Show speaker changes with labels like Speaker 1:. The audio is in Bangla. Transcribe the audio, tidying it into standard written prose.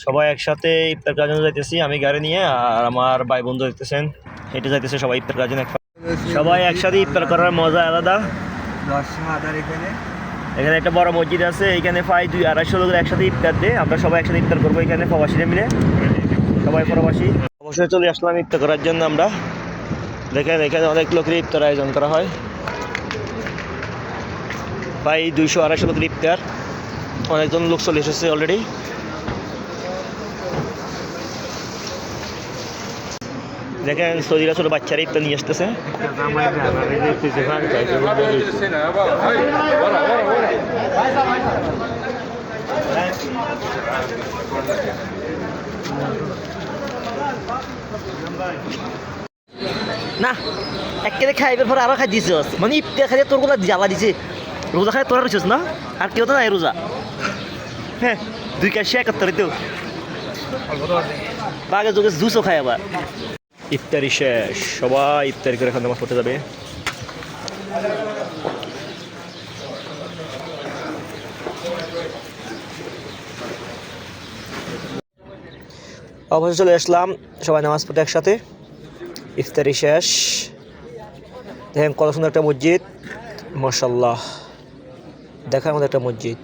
Speaker 1: সবাই একসাথে ইফতার করার জন্য যাইতেছি, আমি গাড়ি নিয়ে আর আমার ভাই বন্ধু দেখতেছেন হেঁটে যাইতেছে সবাই ইফতার করার জন্য। সবাই একসাথে ইফতার করার মজা আলাদা। এখানে একটা বড় মসজিদ আছে, এখানে প্রায় 200-250 লোক একসাথে ইফতার দেয়। আমরা সবাই একসাথে ইফতার করবো এখানে প্রবাসীরা মিলে, সবাই প্রবাসী। অবশ্যই চলে আসলাম ইফতার করার জন্য আমরা। দেখেন এখানে অনেক লোকের ইফতার আয়োজন করা হয়, প্রায় 200-250 লোকের ইফতার। অনেকজন লোক চলে এসেছে অলরেডি। দেখেন সৌদিরা ছোট বাচ্চারা ইফতার নিয়ে আসতেছে। না একেবারে খাইবার পর আরো খাই দিছে, মানে ইফতার খাইয়ে তোর গুলা জ্বালা দিছে। রোজা খাই তোরা রয়েছিস না, আর কেউ তো নাই রোজা। হ্যাঁ 2 কাশি 71 তো বাগে যোগে জুসও খায় আবার। ইফতারি শেষ, সবাই ইফতারি করে এখন নামাজ পড়তে যাবে। অবশ্যই চলে আসলাম সবাই নামাজ পড়তে একসাথে। ইফতারি শেষ, দেখেন কত সুন্দর একটা মসজিদ, মাশাআল্লাহ, দেখার মতো একটা মসজিদ।